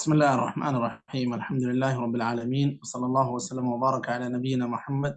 بسم الله الرحمن الرحيم. الحمد لله رب العالمين، وصلى الله وسلم وبارك على نبينا محمد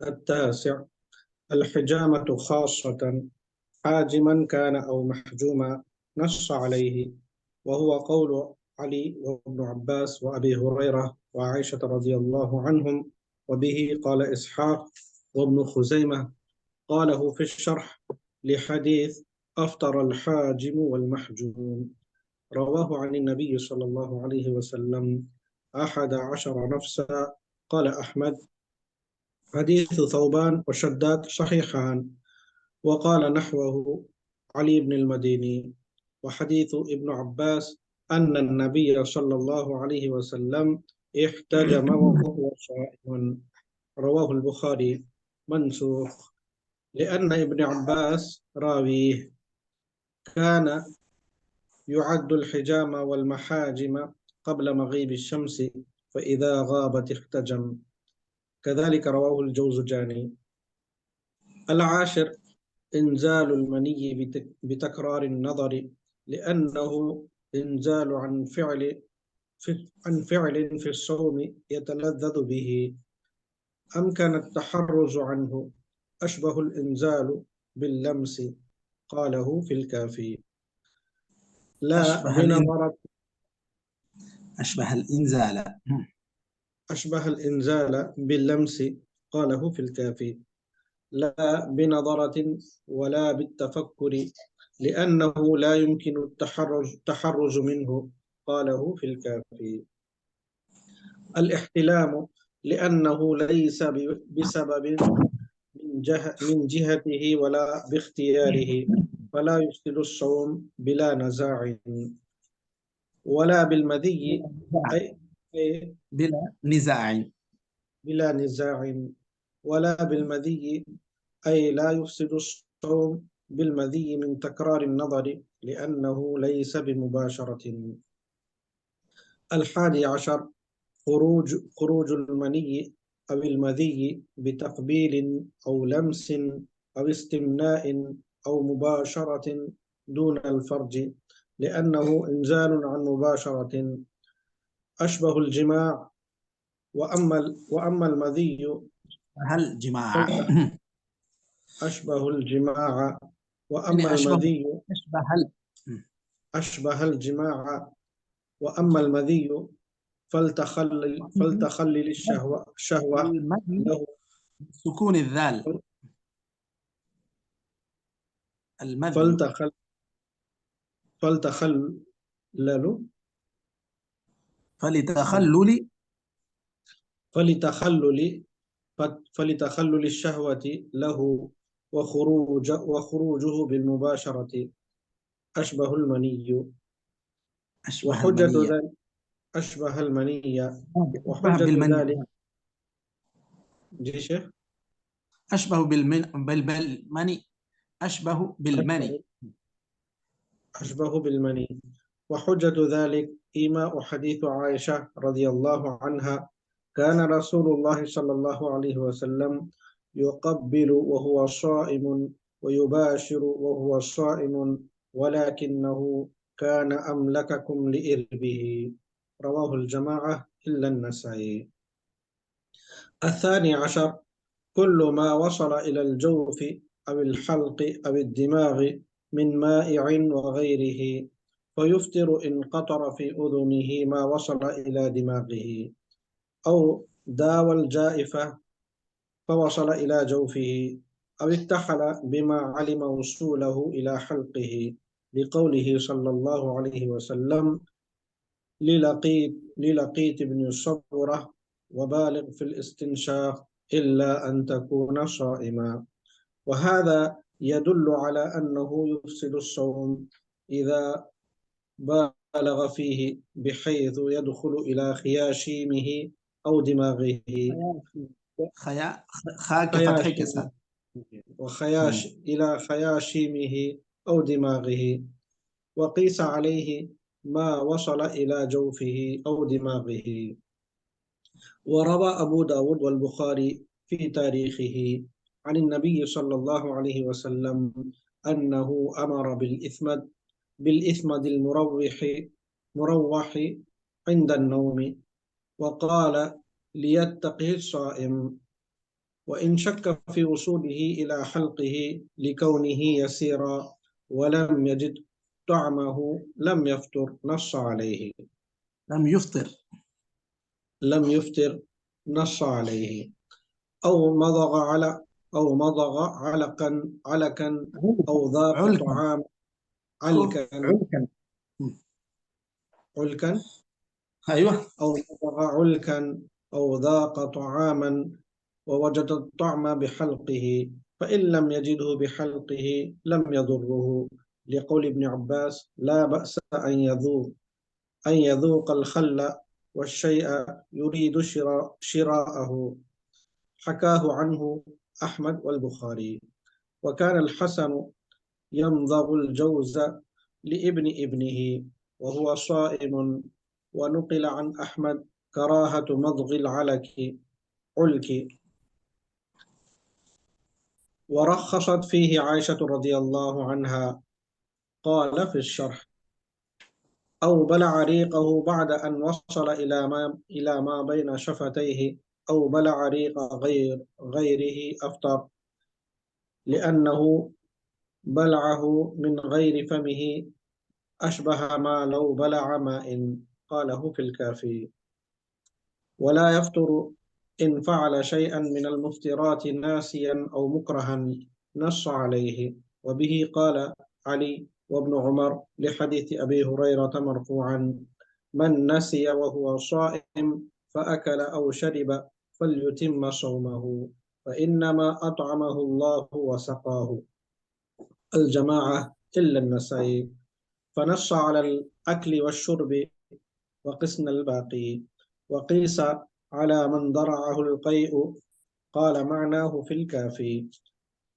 التاسع الحجامة خاصة حاجما كان أو محجوما نص عليه، وهو قول علي وابن عباس وأبي هريرة وعائشة رضي الله عنهم، وبه قال إسحاق وابن خزيمة قاله في الشرح لحديث أفطر الحاجم والمحجوم، رواه عن النبي صلى الله عليه وسلم 11 نفسا. قال أحمد حديث ثوبان وشداد صحيحان، وقال نحوه علي بن المديني. وحديث ابن عباس أن النبي صلى الله عليه وسلم احتجم وهو صائم، رواه البخاري منسوخ، لأن ابن عباس راويه كان يعد الحجام والمحاجم قبل مغيب الشمس، فإذا غابت احتجم، كذلك رواه الجوزجاني. العاشر إنزال المني بتكرار النظر، لأنه إنزال عن فعل في الصوم يتلذذ به، أمكن التحرز عنه، أشبه الإنزال باللمس، قاله في الكافي. لا بنظرة أشبه الإنزال أشبه الإنزال باللمس، قاله في الكافي. لا بنظرة ولا بالتفكر، لأنه لا يمكن التحرز منه، قاله في الكافي. الاحتلام لأنه ليس بسبب من جهته ولا باختياره، فلا يفسد الصوم بلا نزاع. ولا بالمذي أي بلا نزاع. بلا نزاع. ولا بالمذي أي لا يفسد الصوم بالمذي من تكرار النظر، لأنه ليس بمباشرة. 11 خروج المني أو المذي بتقبيل أو لمس أو استمناء أو مباشرة دون الفرج، لأنه إنزال عن مباشرة، أشبه الجماع. وأما المذي هل جماعة أشبه الجماع. وأما يعني المذي أشبه الجماع. وأما المذي فلتخلل الشهوة المذي له. سكون الذال. المذي فلتخلل فلتخلل الشهوة له، وخروجه بالمباشرة، أشبه المني. وحجة ذلك أشبه المني. وحجة ذلك جيشه أشبه بالمني أشبه بالمني. وحجة ذلك إيماء حديث عائشة رضي الله عنها كان رسول الله صلى الله عليه وسلم يقبل وهو صائم ويباشر وهو صائم، ولكنه كان أملككم لإربه، رواه الجماعة إلا النسائي. 12 كل ما وصل إلى الجوف أو الحلق أو الدماغ من مائع وغيره، فيفطر إن قطر في أذنه ما وصل إلى دماغه، أو داوى الجائفة فوصل إلى جوفه، أو اكتحل بما علم وصوله إلى حلقه، لقوله صلى الله عليه وسلم للقيت بن صبرة وبالغ في الاستنشاق إلا أن تكون صائما. وهذا يدل على أنه يفسد الصوم إذا بالغ فيه بحيث يدخل إلى خياشيمه أو دماغه. خیا خا کے فتحے کے خياشيم ساتھ. وخياش إلى خياشيمه أو دماغه. وقيس عليه ما وصل إلى جوفه أو دماغه. وروى أبو داود والبخاري في تاريخه عن النبي صلى الله عليه وسلم أنه أمر بالإثمد مروح عند النوم، وقال ليتقه الصائم، وإن شك في وصوله إلى حلقه لكونه يسيرا ولم يجد طعمه لم يفطر، نص عليه. لم يفطر. لم يفطر نص عليه. أو مضغ علكا أو ذاق علكا طعام أو علكا علكا. علكا أيوه. أو مضغ علكا أو ذاق طعاما ووجد الطعم بحلقه، فإن لم يجده بحلقه لم يضره، لقول ابن عباس: لا بأس أن يذوق الخل والشيء يريد شراءه. حكاه عنه أحمد والبخاري. وكان الحسن يمضغ الجوز لابن ابنه وهو صائم. ونقل عن أحمد كراهة مضغ علك. ورخصت فيه عائشة رضي الله عنها. قال في الشرح: أو بلع ريقه بعد أن وصل إلى ما بين شفتيه، أو بلع ريق غيره أفطر، لأنه بلعه من غير فمه أشبه ما لو بلع ماء. قاله في الكافي. ولا يفطر إن فعل شيئا من المفطرات ناسيا أو مكرها، نص عليه. وبه قال علي وابن عمر لحديث أبي هريرة مرفوعا: من نسي وهو صائم فأكل أو شرب فليتم صومه، فإنما أطعمه الله وسقاه. الجماعة إلا النسائي. فنص على الأكل والشرب وقسنا الباقي. وقيس على من ضرعه القيء. قال معناه في الكافي: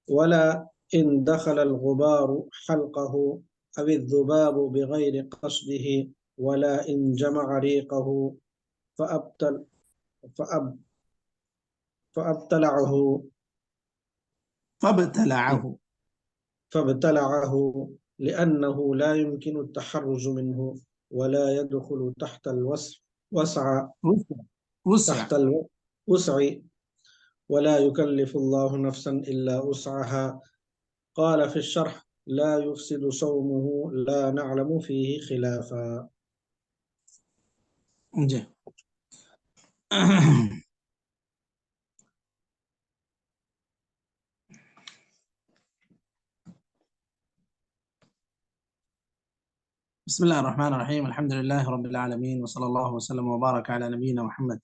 ولا إن دخل الغبار حلقه أو الذباب بغير قصده، ولا إن جمع ريقه فأبتل فأب فأبتلعه فابتلعه. فابتلعه لأنه لا يمكن التحرز منه، ولا يدخل تحت الوسع وسع. وسع. تحت الوسع، ولا يكلف الله نفسا إلا وسعها. قال في الشرح: لا يفسد صومه، لا نعلم فيه خلافا. جی. بسم الله الرحمن الرحيم. الحمد لله رب العالمين، وصلى الله وسلم وبارك على نبينا محمد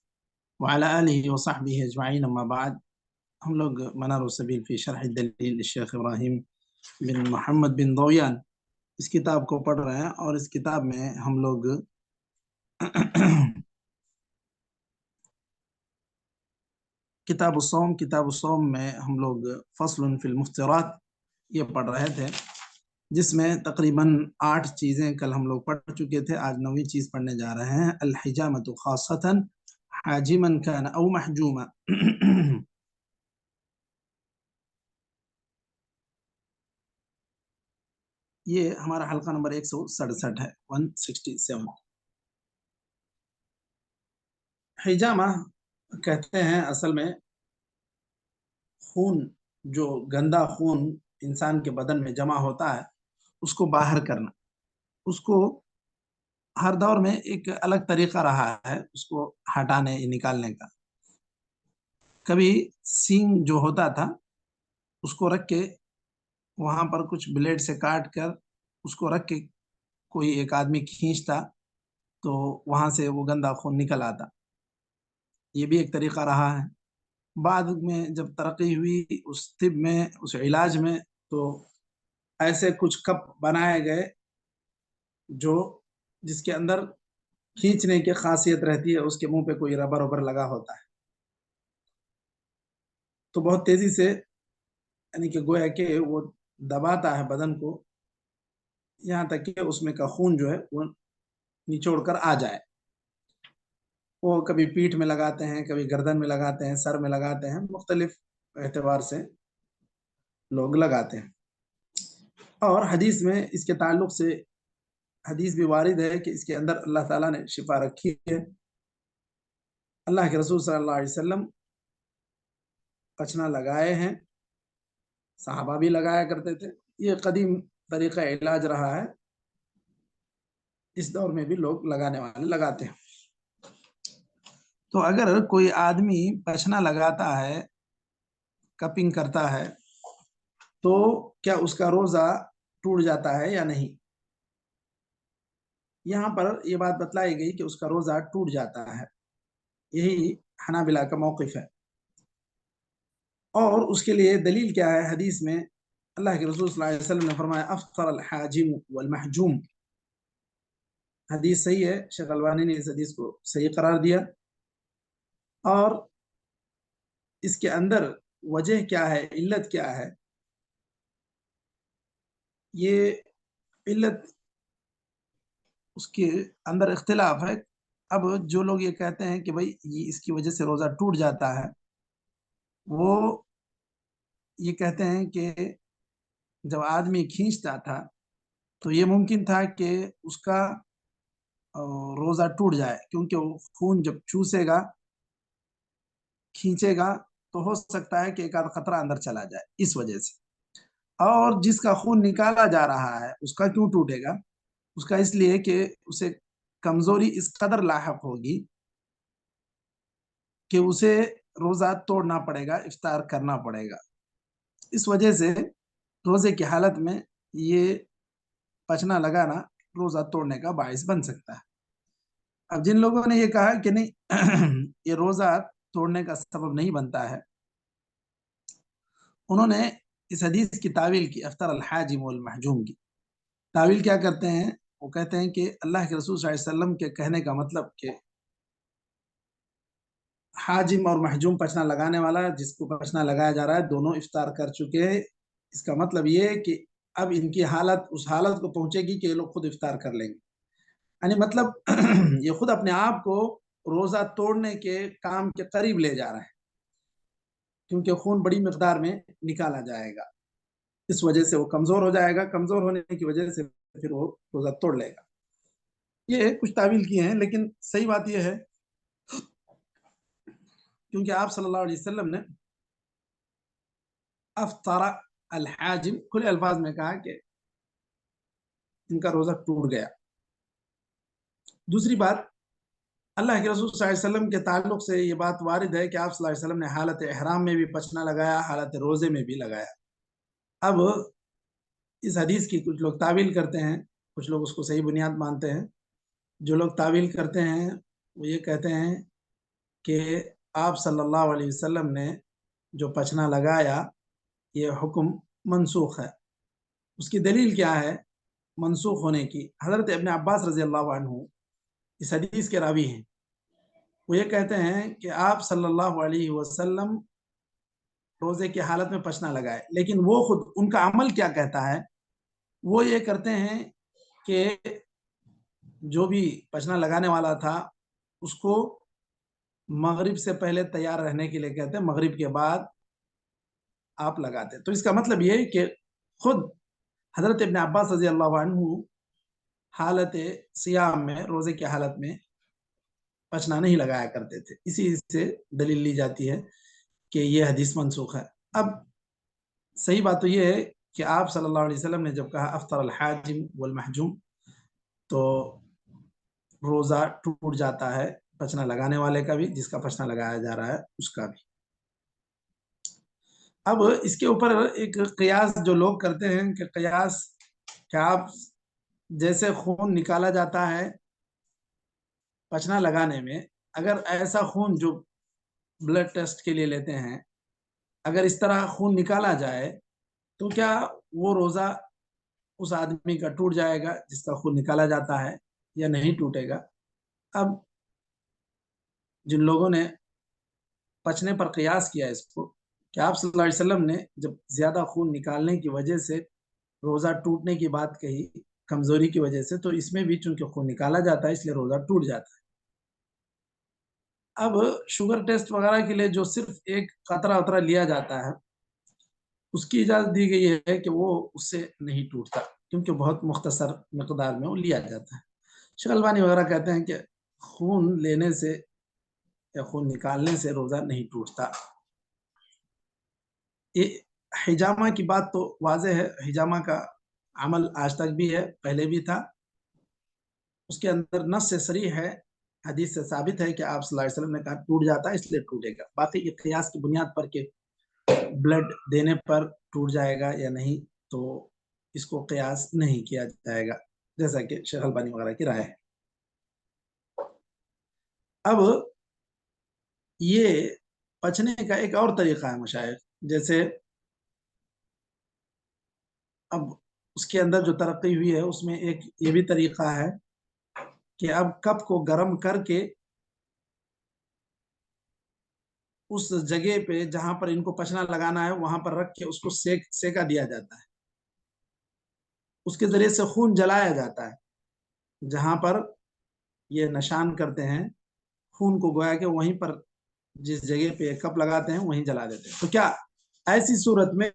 وعلى آله وصحبه أجمعين. أما بعد، ہم لوگ منار السبیل فی شرح الدلیل الشیخ ابراہیم بن محمد بن ضویان اس کتاب کو پڑھ رہے ہیں، اور اس کتاب میں ہم لوگ کتاب الصوم میں ہم لوگ فصل فی المفطرات یہ پڑھ رہے تھے، جس میں تقریباً 8 چیزیں کل ہم لوگ پڑھ چکے تھے۔ آج 9ویں چیز پڑھنے جا رہے ہیں، الحجامۃ خاصۃ حاجما کان او محجوما۔ یہ ہمارا حلقہ نمبر 167 ہے، 167۔ حجامہ کہتے ہیں اصل میں خون، جو گندا خون انسان کے بدن میں جمع ہوتا ہے اس کو باہر کرنا۔ اس کو ہر دور میں ایک الگ طریقہ رہا ہے اس کو ہٹانے نکالنے کا۔ کبھی سینگ جو ہوتا تھا اس کو رکھ کے وہاں پر کچھ بلیڈ سے کاٹ کر اس کو رکھ کے کوئی ایک آدمی کھینچتا تو وہاں سے وہ گندا خون نکل آتا۔ یہ بھی ایک طریقہ رہا ہے۔ بعد میں جب ترقی ہوئی اس طب میں، اس علاج میں، تو ایسے کچھ کپ بنائے گئے جو جس کے اندر کھینچنے کی خاصیت رہتی ہے، اس کے منہ پہ کوئی ربر وبر لگا ہوتا ہے، تو بہت تیزی سے یعنی کہ گویا کہ وہ دباتا ہے بدن کو، یہاں تک کہ اس میں کا خون جو ہے وہ نچوڑ کر آ جائے۔ وہ کبھی پیٹھ میں لگاتے ہیں، کبھی گردن میں لگاتے ہیں، سر میں لگاتے ہیں، مختلف اعتبار سے لوگ لگاتے ہیں۔ اور حدیث میں اس کے تعلق سے حدیث بھی وارد ہے کہ اس کے اندر اللہ تعالیٰ نے شفا رکھی ہے۔ اللہ کے رسول صلی اللہ علیہ وسلم پچنا لگائے ہیں، صحابہ بھی لگایا کرتے تھے، یہ قدیم طریقہ علاج رہا ہے، اس دور میں بھی لوگ لگانے والے لگاتے ہیں۔ تو اگر کوئی آدمی پچنا لگاتا ہے، کپنگ کرتا ہے، تو کیا اس کا روزہ ٹوٹ جاتا ہے یا نہیں؟ یہاں پر یہ بات بتلائی گئی کہ اس کا روزہ ٹوٹ جاتا ہے، یہی حنابلہ کا موقف ہے۔ اور اس کے لیے دلیل کیا ہے؟ حدیث میں اللہ کے رسول صلی اللہ علیہ وسلم نے فرمایا افطر الحاجم والمحجوم، حدیث صحیح ہے، شیخ البانی نے اس حدیث کو صحیح قرار دیا۔ اور اس کے اندر وجہ کیا ہے، علت کیا ہے؟ یہ علت اس کے اندر اختلاف ہے۔ اب جو لوگ یہ کہتے ہیں کہ بھائی یہ اس کی وجہ سے روزہ ٹوٹ جاتا ہے، وہ یہ کہتے ہیں کہ جب آدمی کھینچتا تھا تو یہ ممکن تھا کہ اس کا روزہ ٹوٹ جائے، کیونکہ وہ خون جب چوسے گا، کھینچے گا، تو ہو سکتا ہے کہ ایک آدھ قطرہ اندر چلا جائے، اس وجہ سے۔ اور جس کا خون نکالا جا رہا ہے اس کا کیوں ٹوٹے گا؟ اس کا اس لیے کہ اسے کمزوری اس قدر لاحق ہوگی کہ اسے روزہ توڑنا پڑے گا، افطار کرنا پڑے گا۔ اس وجہ سے روزے کی حالت میں یہ پچنا لگانا روزہ توڑنے کا باعث بن سکتا ہے۔ اب جن لوگوں نے یہ کہا کہ نہیں یہ روزہ توڑنے کا سبب نہیں بنتا ہے، انہوں نے اس حدیث کی تعویل کی، افطر الحاجم والمحجوم کی تعویل کیا کرتے ہیں؟ وہ کہتے ہیں کہ اللہ کے رسول صلی اللہ علیہ وسلم کے کہنے کا مطلب کہ حاجم اور محجوم پچنا لگانے والا، جس کو پچنا لگایا جا رہا ہے، دونوں افطار کر چکے ہیں۔ اس کا مطلب یہ ہے کہ اب ان کی حالت اس حالت کو پہنچے گی کہ یہ لوگ خود افطار کر لیں گے، یعنی مطلب یہ خود اپنے آپ کو روزہ توڑنے کے کام کے قریب لے جا رہا ہے، کیونکہ خون بڑی مقدار میں نکالا جائے گا، اس وجہ سے وہ کمزور ہو جائے گا، کمزور ہونے کی وجہ سے پھر وہ روزہ توڑ لے گا۔ یہ کچھ تعویل کیے ہیں، لیکن صحیح بات یہ ہے کیونکہ آپ صلی اللہ علیہ وسلم نے افطر الحاجم کھلے الفاظ میں کہا کہ ان کا روزہ ٹوٹ گیا۔ دوسری بات، اللہ کے رسول صلی اللہ علیہ وسلم کے تعلق سے یہ بات وارد ہے کہ آپ صلی اللہ علیہ وسلم نے حالت احرام میں بھی پچنا لگایا، حالت روزے میں بھی لگایا۔ اب اس حدیث کی کچھ لوگ تعویل کرتے ہیں، کچھ لوگ اس کو صحیح بنیاد مانتے ہیں۔ جو لوگ تعویل کرتے ہیں وہ یہ کہتے ہیں کہ آپ صلی اللہ علیہ وسلم نے جو پچنا لگایا یہ حکم منسوخ ہے۔ اس کی دلیل کیا ہے منسوخ ہونے کی؟ حضرت ابن عباس رضی اللہ عنہ اس حدیث کے راوی ہیں، وہ یہ کہتے ہیں کہ آپ صلی اللہ علیہ وسلم روزے کی حالت میں پچنا لگائے، لیکن وہ خود ان کا عمل کیا کہتا ہے؟ وہ یہ کرتے ہیں کہ جو بھی پچنا لگانے والا تھا اس کو مغرب سے پہلے تیار رہنے کے لیے کہتے ہیں، مغرب کے بعد آپ لگاتے۔ تو اس کا مطلب یہ ہے کہ خود حضرت ابن عباس رضی اللہ عنہ حالت صیام میں، روزے کی حالت میں پچنا نہیں لگایا کرتے تھے، اسی سے دلیل لی جاتی ہے کہ یہ حدیث منسوخ ہے۔ اب صحیح بات تو یہ ہے کہ آپ صلی اللہ علیہ وسلم نے جب کہا افطر الحاجم والمحجوم تو روزہ ٹوٹ جاتا ہے، پچنا لگانے والے کا بھی، جس کا پچنا لگایا جا رہا ہے اس کا بھی۔ اب اس کے اوپر ایک قیاس جو لوگ کرتے ہیں کہ قیاس کہ آپ جیسے خون نکالا جاتا ہے پچنا لگانے میں، اگر ایسا خون جو بلڈ ٹیسٹ کے لیے لیتے ہیں، اگر اس طرح خون نکالا جائے تو کیا وہ روزہ اس آدمی کا ٹوٹ جائے گا جس کا خون نکالا جاتا ہے یا نہیں ٹوٹے گا؟ اب جن لوگوں نے پچنے پر قیاس کیا اس کو کہ آپ صلی اللہ علیہ وسلم نے جب زیادہ خون نکالنے کی وجہ سے روزہ ٹوٹنے کی بات کہی کمزوری کی وجہ سے، تو اس میں بھی چونکہ خون نکالا جاتا ہے اس لیے روزہ ٹوٹ جاتا ہے۔ اب شوگر ٹیسٹ وغیرہ کے لیے جو صرف ایک قطرہ وطرہ لیا جاتا ہے اس کی اجازت دی گئی ہے کہ وہ اس سے نہیں ٹوٹتا، کیونکہ بہت مختصر مقدار میں وہ لیا جاتا ہے۔ شیخ البانی وغیرہ کہتے ہیں کہ خون لینے سے یا خون نکالنے سے روزہ نہیں ٹوٹتا۔ یہ حجامہ کی بات تو واضح ہے، حجامہ کا عمل آج تک بھی ہے، پہلے بھی تھا، اس کے اندر نص سے صریح ہے، حدیث سے ثابت ہے کہ آپ صلی اللہ علیہ وسلم نے کہا ٹوٹ جاتا ہے اس لیے ٹوٹے گا۔ باقی یہ قیاس کی بنیاد پر کہ بلڈ دینے پر ٹوٹ جائے گا یا نہیں، تو اس کو قیاس نہیں کیا جائے گا، جیسا کہ شیخ البانی وغیرہ کی رائے ہے۔ اب یہ پچنے کا ایک اور طریقہ ہے مشائخ، جیسے اب اس کے اندر جو ترقی ہوئی ہے اس میں ایک یہ بھی طریقہ ہے کہ اب کپ کو گرم کر کے اس جگہ پہ جہاں پر ان کو پچنا لگانا ہے وہاں پر رکھ کے اس کو سیکا دیا جاتا ہے، اس کے ذریعے سے خون جلایا جاتا ہے، جہاں پر یہ نشان کرتے ہیں خون کو گویا کہ وہیں پر جس جگہ پہ کپ لگاتے ہیں وہیں جلا دیتے ہیں۔ تو کیا ایسی صورت میں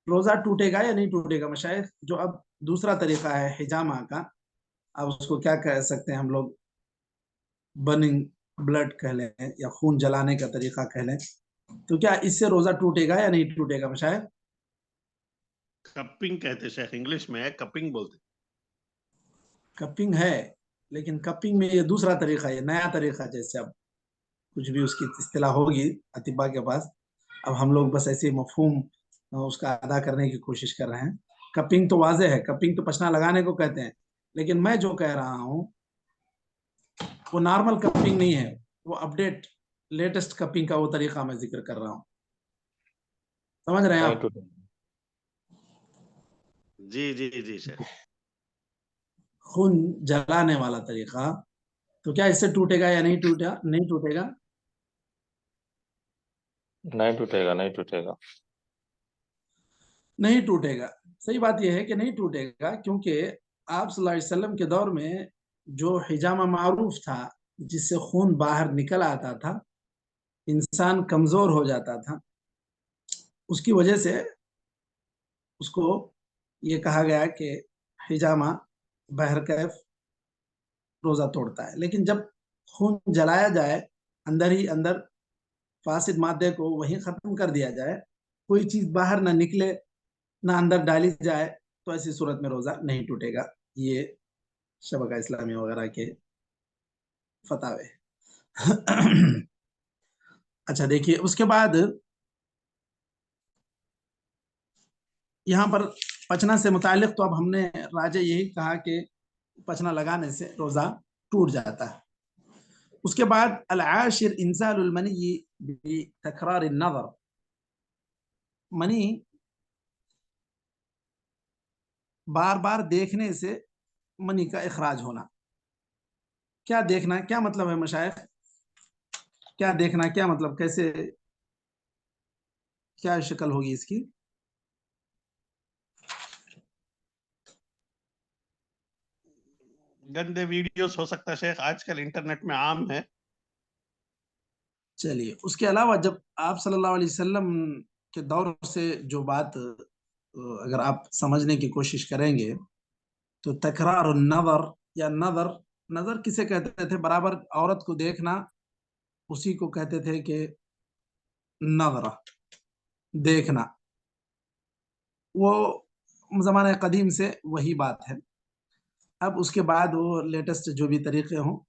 روزہ ٹوٹے گا یا نہیں ٹوٹے گا مشائخ؟ جو اب دوسرا طریقہ ہے حجامہ کا، اب اس کو کیا کہہ سکتے ہیں ہم لوگ، برننگ بلڈ کہہ لیں یا خون جلانے کا طریقہ کہہ لیں، تو کیا اس سے روزہ ٹوٹے گا یا نہیں ٹوٹے گا مشائخ؟ کپنگ کہتے شیخ، انگلش میں ہے کپنگ بولتے۔ کپنگ ہے، لیکن کپنگ میں یہ دوسرا طریقہ ہے، نیا طریقہ، جیسے اب کچھ بھی اس کی اصطلاح ہوگی اطباء کے پاس، اب ہم لوگ بس ایسے مفہوم اس کا ادا کرنے کی کوشش کر رہے ہیں۔ کپنگ تو واضح ہے، کپنگ تو پچنا لگانے کو کہتے ہیں، لیکن میں جو کہہ رہا ہوں وہ نارمل کپنگ نہیں ہے، وہ اپڈیٹ لیٹسٹ کپنگ کا وہ طریقہ میں ذکر کر رہا ہوں، سمجھ رہے ہیں آپ؟ جی جی جی شیخ، خون جلانے والا طریقہ، تو کیا اس سے ٹوٹے گا یا نہیں ٹوٹے گا؟ نہیں ٹوٹے گا، نہیں ٹوٹے گا، نہیں ٹوٹے گا، نہیں ٹوٹے گا۔ صحیح بات یہ ہے کہ نہیں ٹوٹے گا، کیونکہ آپ صلی اللہ علیہ وسلم کے دور میں جو حجامہ معروف تھا جس سے خون باہر نکل آتا تھا، انسان کمزور ہو جاتا تھا، اس کی وجہ سے اس کو یہ کہا گیا کہ حجامہ بہرکیف روزہ توڑتا ہے۔ لیکن جب خون جلایا جائے، اندر ہی اندر فاسد مادے کو وہیں ختم کر دیا جائے، کوئی چیز باہر نہ نکلے نہ اندر ڈالی جائے، تو ایسی صورت میں روزہ نہیں ٹوٹے گا۔ یہ شبکہ اسلامی وغیرہ کے فتاوے۔ اچھا دیکھیے، اس کے بعد یہاں پر پچنا سے متعلق تو اب ہم نے راجہ یہی کہا کہ پچنا لگانے سے روزہ ٹوٹ جاتا ہے۔ اس کے بعد العاشر انزال المنی بتکرار النظر، منی بار بار دیکھنے سے منی کا اخراج ہونا۔ کیا دیکھنا، کیا مطلب ہے مشائخ؟ کیا دیکھنا، کیا مطلب، کیسے، کیا شکل ہوگی اس کی؟ گندے ویڈیوز ہو سکتا ہے شیخ، آج کل انٹرنیٹ میں عام ہے۔ چلیے، اس کے علاوہ جب آپ صلی اللہ علیہ وسلم کے دور سے جو بات اگر آپ سمجھنے کی کوشش کریں گے تو تکرار النظر یا نظر، نظر کسے کہتے تھے؟ برابر عورت کو دیکھنا، اسی کو کہتے تھے کہ نظرہ، دیکھنا، وہ زمانہ قدیم سے وہی بات ہے۔ اب اس کے بعد وہ لیٹسٹ جو بھی طریقے ہوں،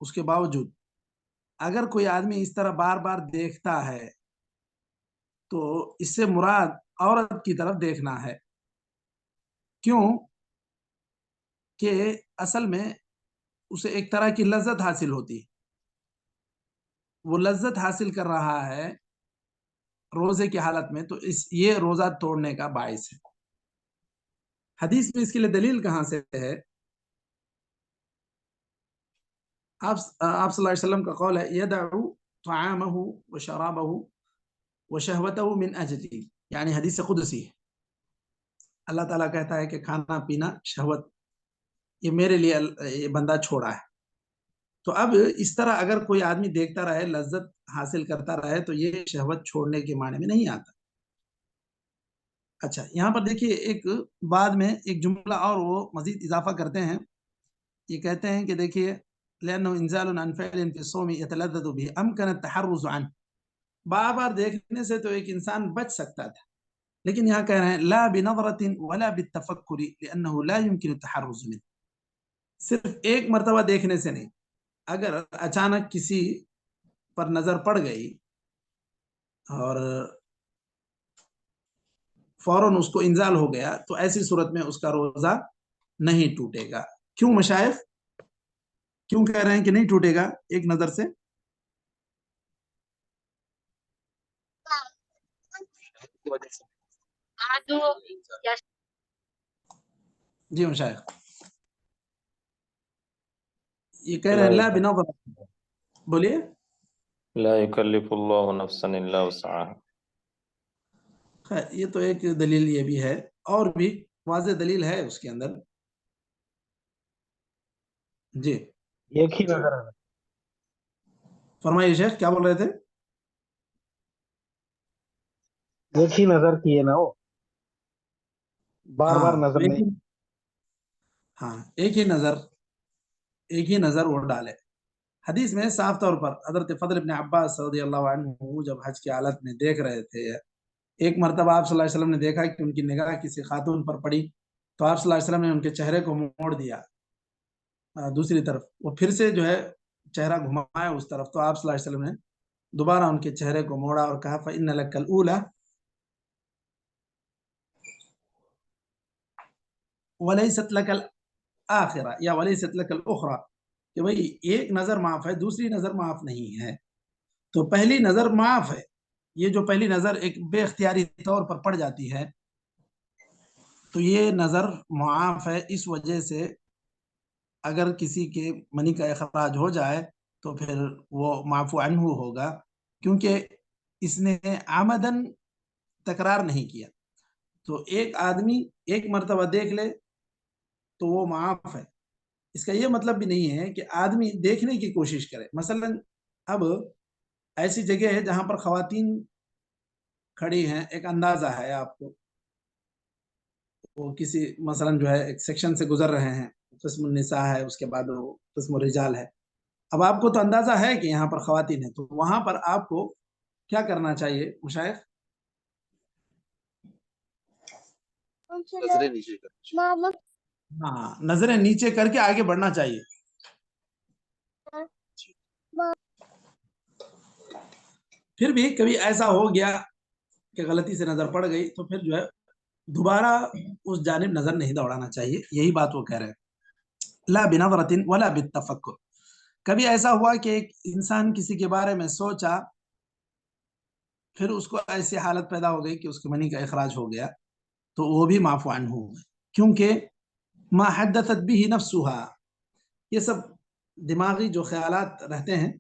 اس کے باوجود اگر کوئی آدمی اس طرح بار بار دیکھتا ہے تو اس سے مراد عورت کی طرف دیکھنا ہے، کیوں کہ اصل میں اسے ایک طرح کی لذت حاصل ہوتی ہے، وہ لذت حاصل کر رہا ہے روزے کی حالت میں، تو یہ روزہ توڑنے کا باعث ہے۔ حدیث میں اس کے لیے دلیل کہاں سے ہے؟ آپ صلی اللہ علیہ وسلم کا قول ہے یدعو طعامہ وشرابہ وشہوتہ من اجلی، یعنی حدیث قدسی ہے، اللہ تعالیٰ کہتا ہے کہ کھانا پینا شہوت یہ میرے لیے یہ بندہ چھوڑا ہے۔ تو اب اس طرح اگر کوئی آدمی دیکھتا رہے، لذت حاصل کرتا رہے، تو یہ شہوت چھوڑنے کے معنی میں نہیں آتا۔ اچھا، یہاں پر دیکھیے ایک بعد میں ایک جملہ اور وہ مزید اضافہ کرتے ہیں، یہ کہتے ہیں کہ دیکھیے لأنه انزال عن فعل في الصوم يتلذذ به امكن التحرز عنه، بار بار دیکھنے سے تو ایک انسان بچ سکتا تھا، لیکن یہاں کہہ رہے ہیں لا بنظرة ولا بالتفکر لأنه لا يمكن التحرز منه، صرف ایک مرتبہ دیکھنے سے نہیں، اگر اچانک کسی پر نظر پڑ گئی اور فوراً اس کو انزال ہو گیا تو ایسی صورت میں اس کا روزہ نہیں ٹوٹے گا۔ کیوں مشائخ، کیوں کہہ رہے ہیں کہ نہیں ٹوٹے گا ایک نظر سے؟ جی مشائخ، یہ کہہ رہے ہیں لا بنظر، بولیے۔ لا يكلف الله نفسا الا وسعها۔ خیر، یہ تو ایک دلیل یہ بھی ہے، اور بھی واضح دلیل ہے اس کے اندر۔ جی ایک ہی نظر ہے، فرمائیے شیخ، کیا بول رہے تھے؟ ایک ہی نظر کی ہے نا، وہ بار بار ہاں نظر نہیں۔ ہاں، ایک ہی نظر وہ ڈالے۔ حدیث میں صاف طور پر حضرت فضل بن عباس رضی اللہ عنہ جب حج کی حالت میں دیکھ رہے تھے، ایک مرتبہ آپ صلی اللہ علیہ وسلم نے دیکھا کہ ان کی نگاہ کسی خاتون پر پڑی، تو آپ صلی اللہ علیہ وسلم نے ان کے چہرے کو موڑ دیا دوسری طرف، وہ پھر سے جو ہے چہرہ گھمایا اس طرف، تو آپ صلی اللہ علیہ وسلم نے دوبارہ ان کے چہرے کو موڑا اور کہا فَإِنَّ لَكَ الْأُولَى وَلَيْسَتْ لَكَ الْآخِرَةِ یا وَلَيْسَتْ لَكَ الْأُخْرَى، کہ بھئی ایک نظر معاف ہے، دوسری نظر معاف نہیں ہے۔ تو پہلی نظر معاف ہے، یہ جو پہلی نظر ایک بے اختیاری طور پر پڑ جاتی ہے، تو یہ نظر معاف ہے، اس وجہ سے اگر کسی کے منی کا اخراج ہو جائے تو پھر وہ معفو عنہ ہوگا، کیونکہ اس نے عمدن تکرار نہیں کیا۔ تو ایک آدمی ایک مرتبہ دیکھ لے تو وہ معاف ہے، اس کا یہ مطلب بھی نہیں ہے کہ آدمی دیکھنے کی کوشش کرے۔ مثلا اب ایسی جگہ ہے جہاں پر خواتین کھڑی ہیں، ایک اندازہ ہے آپ کو، وہ کسی مثلا جو ہے ایک سیکشن سے گزر رہے ہیں، قسم النساء ہے، اس کے بعد وہ قسم الرجال ہے، اب آپ کو تو اندازہ ہے کہ یہاں پر خواتین ہیں، تو وہاں پر آپ کو کیا کرنا چاہیے مشائخ؟ ہاں، نظریں نیچے کر کے آگے بڑھنا چاہیے۔ پھر بھی کبھی ایسا ہو گیا کہ غلطی سے نظر پڑ گئی تو پھر جو ہے دوبارہ اس جانب نظر نہیں دوڑانا چاہیے، یہی بات وہ کہہ رہے ہیں لا بنظرۃ ولا بالتفکر۔ کبھی ایسا ہوا کہ ایک انسان کسی کے بارے میں سوچا، پھر اس کو ایسی حالت پیدا ہو گئی کہ اس کے منی کا اخراج ہو گیا، تو وہ بھی معفو عنہ ہوگا، کیونکہ ما حدثت به نفسها، یہ سب دماغی جو خیالات رہتے ہیں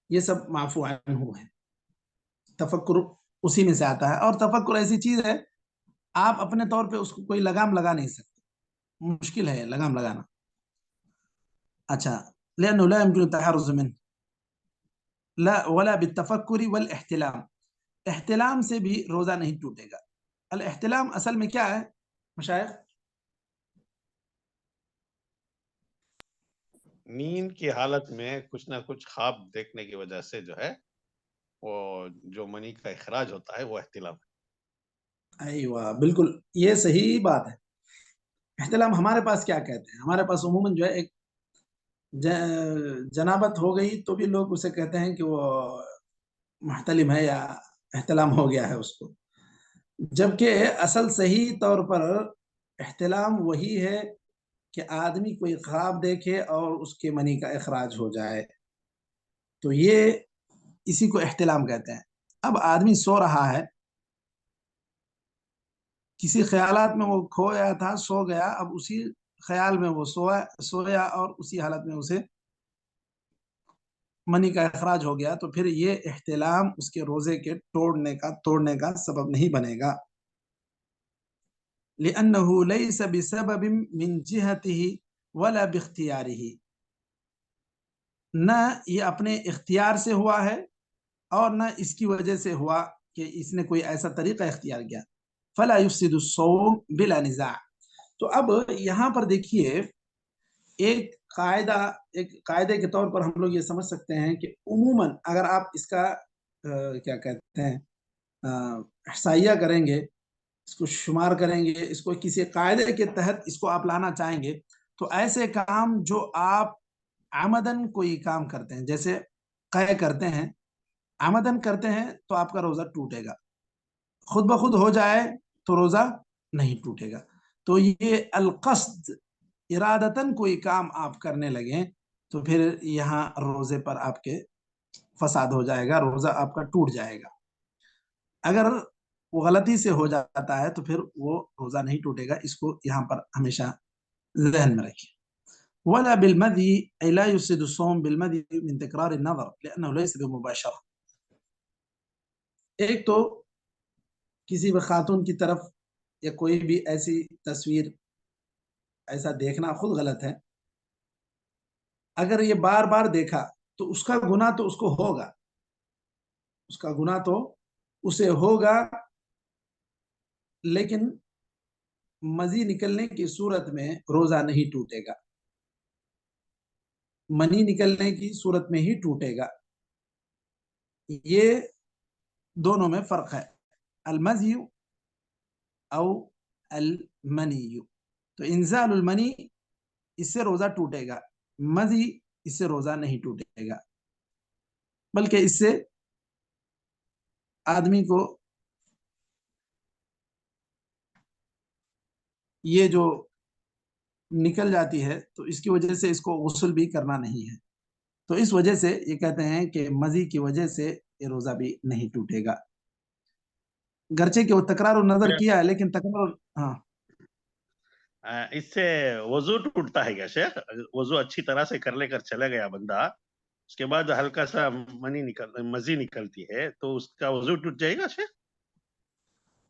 یہ سب معفو عنہ ہیں، تفکر اسی میں سے آتا ہے، اور تفکر ایسی چیز ہے آپ اپنے طور پہ اس کو کوئی لگام لگا نہیں سکتے، مشکل ہے لگام لگانا۔ اچھا، لأنه لا يمكن التحرز منه لا ولا بالتفکر والاحتلام، احتلام سے بھی روزہ نہیں ٹوٹے گا۔ الاحتلام اصل میں کیا ہے مشائخ؟ نیند کی حالت میں کچھ نہ کچھ خواب دیکھنے کی وجہ سے جو ہے وہ جو منی کا اخراج ہوتا ہے وہ احتلام ہے۔ ایوہ بالکل، یہ صحیح بات ہے۔ احتلام ہمارے پاس کیا کہتے ہیں؟ ہمارے پاس عموماً جو ہے ایک جنابت ہو گئی تو بھی لوگ اسے کہتے ہیں کہ وہ محتلم ہے یا احتلام ہو گیا ہے اس کو، جبکہ اصل صحیح طور پر احتلام وہی ہے کہ آدمی کوئی خواب دیکھے اور اس کے منی کا اخراج ہو جائے، تو یہ اسی کو احتلام کہتے ہیں۔ اب آدمی سو رہا ہے، کسی خیالات میں وہ کھویا تھا، سو گیا، اب اسی خیال میں وہ سویا اور اسی حالت میں اسے منی کا اخراج ہو گیا، تو پھر یہ احتلام اس کے روزے کے توڑنے کا سبب نہیں بنے گا، لأنه ليس بسبب من جهته ولا باختیارہ، نہ یہ اپنے اختیار سے ہوا ہے اور نہ اس کی وجہ سے ہوا کہ اس نے کوئی ایسا طریقہ اختیار کیا۔ فلا يفسد الصوم بلا نزاع۔ تو اب یہاں پر دیکھیے ایک قاعدے کے طور پر ہم لوگ یہ سمجھ سکتے ہیں کہ عموماً اگر آپ اس کا کیا کہتے ہیں احصائیہ کریں گے، اس کو شمار کریں گے، اس کو کسی قاعدے کے تحت اس کو آپ لانا چاہیں گے، تو ایسے کام جو آپ عمدن کوئی کام کرتے ہیں، جیسے قے کرتے ہیں، عمدن کرتے ہیں تو آپ کا روزہ ٹوٹے گا، خود بخود ہو جائے تو روزہ نہیں ٹوٹے گا۔ تو یہ القصد، ارادتاً کوئی کام آپ کرنے لگیں تو پھر یہاں روزے پر آپ کے فساد ہو جائے گا، روزہ آپ کا ٹوٹ جائے گا۔ اگر وہ غلطی سے ہو جاتا ہے تو پھر وہ روزہ نہیں ٹوٹے گا، اس کو یہاں پر ہمیشہ ذہن میں رکھیں۔ ولا بالمدی أي لا يفسد الصوم بالمدي من تكرار النظر لأنه ليس بمباشرة۔ ایک تو کسی بھی خاتون کی طرف یا کوئی بھی ایسی تصویر ایسا دیکھنا خود غلط ہے، اگر یہ بار بار دیکھا تو اس کا گناہ تو اس کو ہوگا، اس کا گناہ تو اسے ہوگا، لیکن مزی نکلنے کی صورت میں روزہ نہیں ٹوٹے گا، منی نکلنے کی صورت میں ہی ٹوٹے گا۔ یہ دونوں میں فرق ہے، المزی او المنی۔ تو انزال المنی اس سے روزہ ٹوٹے گا، مزی اس سے روزہ نہیں ٹوٹے گا، بلکہ اس سے آدمی کو یہ جو نکل جاتی ہے تو اس کی وجہ سے اس کو غسل بھی کرنا نہیں ہے، تو اس وجہ سے یہ کہتے ہیں کہ مزی کی وجہ سے یہ روزہ بھی نہیں ٹوٹے گا، گرچہ کہ وہ تکرار نظر کیا ہے لیکن تکرار ہاں اس سے وضو ٹوٹتا ہے کیا شیخ؟ وضو اچھی طرح سے کر لے کر چلا گیا بندہ، اس کے بعد ہلکا سا مزی نکلتی ہے تو اس کا وضو ٹوٹ جائے گا شیخ؟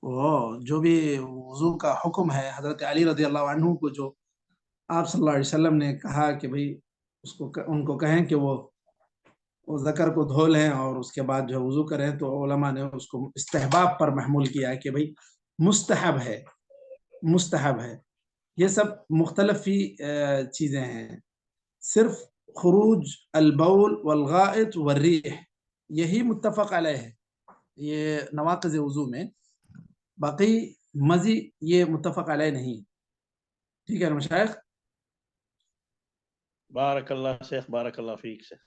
وہ جو بھی وضو کا حکم ہے، حضرت علی رضی اللہ عنہ کو جو آپ صلی اللہ علیہ وسلم نے کہا کہ بھئی ان کو کہیں کہ وہ ذکر کو دھو لیں اور اس کے بعد جو وضو کریں، تو علماء نے اس کو استحباب پر محمول کیا ہے کہ بھئی مستحب ہے، مستحب ہے۔ یہ سب مختلف ہی چیزیں ہیں، صرف خروج البول والغائط والریح یہی متفق علیہ ہے یہ نواقض وضو میں، باقی مزی یہ متفق علیہ نہیں۔ ٹھیک ہے مشائخ؟ بارک اللہ شیخ، بارک اللہ فیک شیخ۔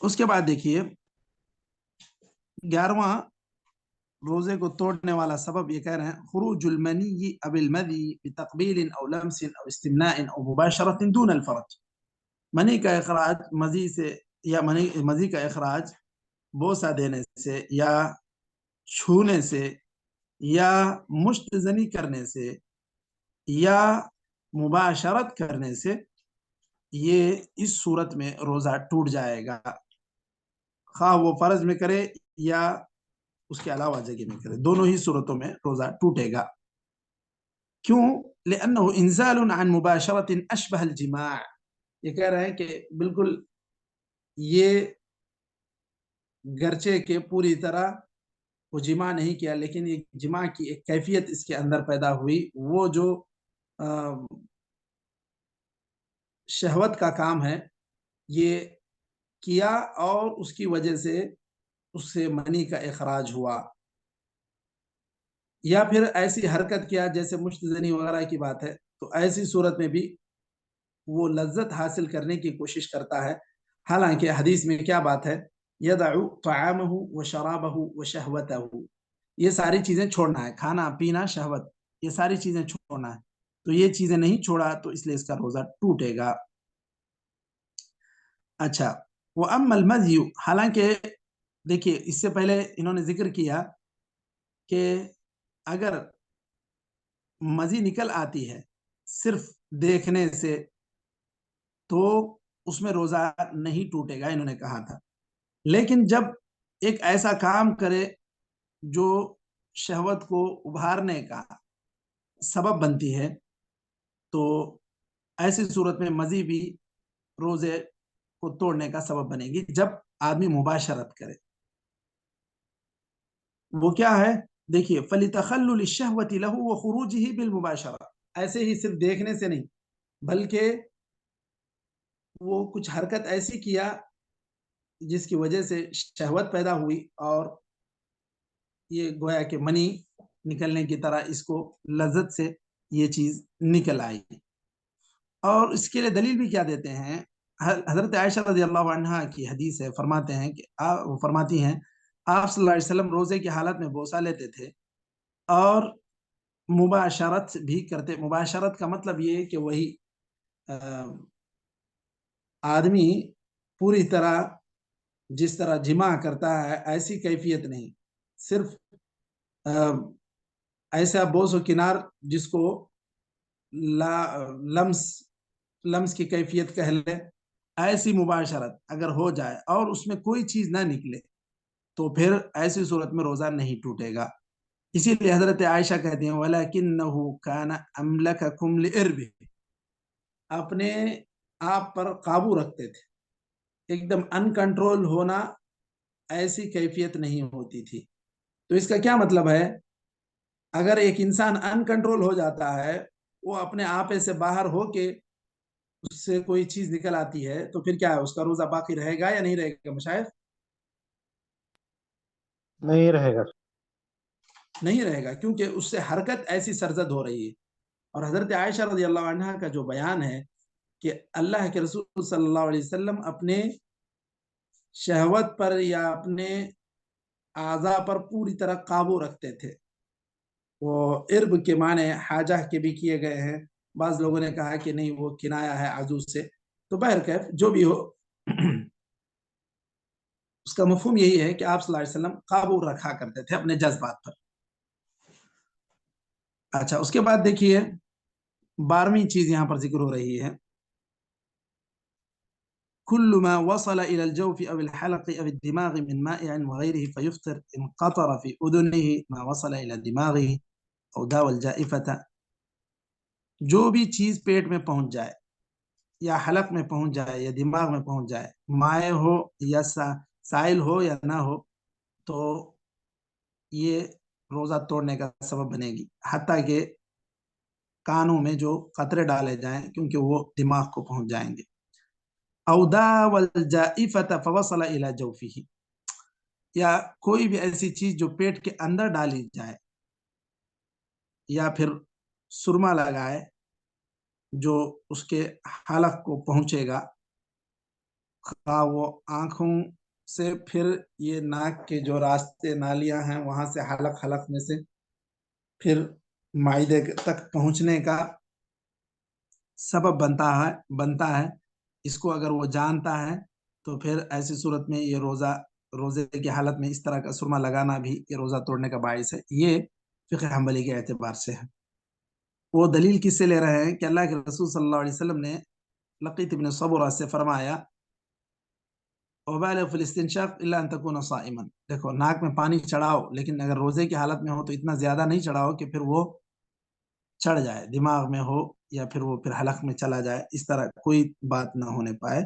اس کے بعد دیکھیے 11واں روزے کو توڑنے والا سبب یہ کہہ رہے ہیں خروج المنی اب المدی بتقبیل او لمس او استمناء او مباشرت دون الفرج، منی کا اخراج مزی سے یا مزی کا اخراج بوسہ دینے سے یا چھونے سے یا مشت زنی کرنے سے یا مباشرت کرنے سے، یہ اس صورت میں روزہ ٹوٹ جائے گا، خواہ وہ فرض میں کرے یا اس کے علاوہ جگہ میں کرے، دونوں ہی صورتوں میں روزہ ٹوٹے گا۔ کیوں؟ لأنه انزال عن مباشرت اشبہ الجماع، یہ کہہ رہے ہیں کہ بالکل یہ گرچہ کہ پوری طرح وہ جماع نہیں کیا لیکن یہ جماع کی ایک کیفیت اس کے اندر پیدا ہوئی، وہ جو شہوت کا کام ہے یہ کیا اور اس کی وجہ سے اس سے منی کا اخراج ہوا، یا پھر ایسی حرکت کیا جیسے مشت زنی وغیرہ کی بات ہے، تو ایسی صورت میں بھی وہ لذت حاصل کرنے کی کوشش کرتا ہے، حالانکہ حدیث میں کیا بات ہے، یدع طعامہ وشرابہ وشہوتہ، یہ ساری چیزیں چھوڑنا ہے، کھانا پینا شہوت یہ ساری چیزیں چھوڑنا ہے، تو یہ چیزیں نہیں چھوڑا تو اس لیے اس کا روزہ ٹوٹے گا۔ اچھا، وَأَمَّا الْمَذْيُ، حالانکہ دیکھیے اس سے پہلے انہوں نے ذکر کیا کہ اگر مزی نکل آتی ہے صرف دیکھنے سے تو اس میں روزہ نہیں ٹوٹے گا، انہوں نے کہا تھا، لیکن جب ایک ایسا کام کرے جو شہوت کو ابھارنے کا سبب بنتی ہے تو ایسی صورت میں مزی بھی روزے کو توڑنے کا سبب بنے گی، جب آدمی مباشرت کرے۔ وہ کیا ہے؟ دیکھیے فَلِتَخَلُّلِ الشَّهْوَةِ لَهُ وَخُرُوجِهِ بِالْمُبَاشَرَةِ، ایسے ہی صرف دیکھنے سے نہیں بلکہ وہ کچھ حرکت ایسی کیا جس کی وجہ سے شہوت پیدا ہوئی اور یہ گویا کہ منی نکلنے کی طرح اس کو لذت سے یہ چیز نکل آئی۔ اور اس کے لیے دلیل بھی کیا دیتے ہیں؟ حضرت عائشہ رضی اللہ عنہا کی حدیث ہے، فرماتے ہیں کہ وہ فرماتی ہیں آپ صلی اللہ علیہ وسلم روزے کی حالت میں بوسہ لیتے تھے اور مباشرت بھی کرتے۔ مباشرت کا مطلب یہ ہے کہ وہی آدمی پوری طرح جس طرح جمع کرتا ہے ایسی کیفیت نہیں، صرف ایسا بوس و کنار جس کو لمس کی کیفیت کہہ لے، ایسی مباشرت اگر ہو جائے اور اس میں کوئی چیز نہ نکلے تو پھر ایسی صورت میں روزہ نہیں ٹوٹے گا۔ اسی لیے حضرت عائشہ کہتے ہیں وَلَكِنَّهُ كَانَ أَمْلَكَكُمْ لِإِرْبِهِ، اپنے آپ پر قابو رکھتے تھے، ایک دم ان کنٹرول ہونا ایسی کیفیت نہیں ہوتی تھی۔ تو اس کا کیا مطلب ہے؟ اگر ایک انسان ان کنٹرول ہو جاتا ہے، وہ اپنے آپے سے باہر ہو کے اس سے کوئی چیز نکل آتی ہے تو پھر کیا ہے؟ اس کا روزہ باقی رہے گا یا نہیں رہے گا مشائخ؟ نہیں رہے گا۔ نہیں رہے گا، کیونکہ اس سے حرکت ایسی سرزد ہو رہی ہے۔ اور حضرت عائشہ رضی اللہ عنہ کا جو بیان ہے کہ اللہ کے رسول صلی اللہ علیہ وسلم اپنے شہوت پر یا اپنے اعضاء پر پوری طرح قابو رکھتے تھے، وہ ارب کے معنی حاجہ کے بھی کیے گئے ہیں، بعض لوگوں نے کہا کہ نہیں وہ کنایا ہے عجوز سے، تو بہرکیف جو بھی ہو اس کا مفہوم یہی ہے کہ آپ صلی اللہ علیہ وسلم قابو رکھا کرتے تھے اپنے جذبات پر۔ اچھا، اس کے بعد دیکھیے 12ویں چیز یہاں پر ذکر ہو رہی ہے، كل ما وصل إلى الجوف أو الحلق أو الدماغ من مائع وغيره فيفطر إن قطر في أذنه ما وصل إلى دماغه أو داوى الجائفة، جو بھی چیز پیٹ میں پہنچ جائے یا حلق میں پہنچ جائے یا دماغ میں پہنچ جائے، مائع ہو یا سائل ہو یا نہ ہو، تو یہ روزہ توڑنے کا سبب بنے گی، حتیٰ کہ کانوں میں جو قطرے ڈالے جائیں کیونکہ وہ دماغ کو پہنچ جائیں گے۔ او داوى الجائفة فوصل الى جوفه، یا کوئی بھی ایسی چیز جو پیٹ کے اندر ڈالی جائے یا پھر سرما لگائے جو اس کے حلق کو پہنچے گا، وہ آنکھوں سے پھر یہ ناک کے جو راستے نالیاں ہیں وہاں سے حلق میں سے پھر معدے تک پہنچنے کا سبب بنتا ہے، اس کو اگر وہ جانتا ہے تو پھر ایسی صورت میں یہ روزے کی حالت میں اس طرح کا سرما لگانا بھی یہ روزہ توڑنے کا باعث ہے۔ یہ فقہ حنبلی کے اعتبار سے ہے۔ وہ دلیل کس سے لے رہے ہیں کہ اللہ کے رسول صلی اللہ علیہ وسلم نے لقیط ابن صبرہ سے فرمایا وَبَالِغْ فِي الْإِسْتِنْشَاقِ إِلَّا أَن تَكُونَ صَائِمًا، دیکھو ناک میں پانی چڑھاؤ لیکن اگر روزے کی حالت میں ہو تو اتنا زیادہ نہیں چڑھاؤ کہ پھر وہ چڑھ جائے، دماغ میں ہو یا پھر وہ پھر حلق میں چلا جائے، اس طرح کوئی بات نہ ہونے پائے۔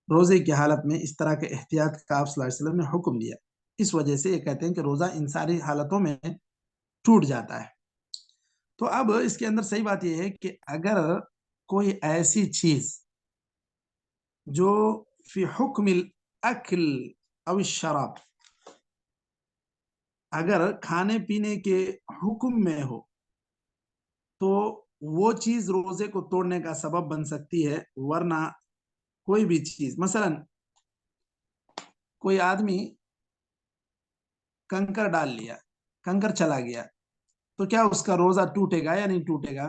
روزے کی حالت میں اس طرح کے احتیاط کا آپ صلی اللہ علیہ وسلم نے حکم دیا، اس وجہ سے یہ کہتے ہیں کہ روزہ ان ساری حالتوں میں ٹوٹ جاتا ہے۔ تو اب اس کے اندر صحیح بات یہ ہے کہ اگر کوئی ایسی چیز جو فی حکم الاکل او الشراب، اگر کھانے پینے کے حکم میں ہو تو وہ چیز روزے کو توڑنے کا سبب بن سکتی ہے، ورنہ کوئی بھی چیز، مثلا کوئی آدمی کنکر ڈال لیا، کنکر چلا گیا، تو کیا اس کا روزہ ٹوٹے گا یا نہیں ٹوٹے گا؟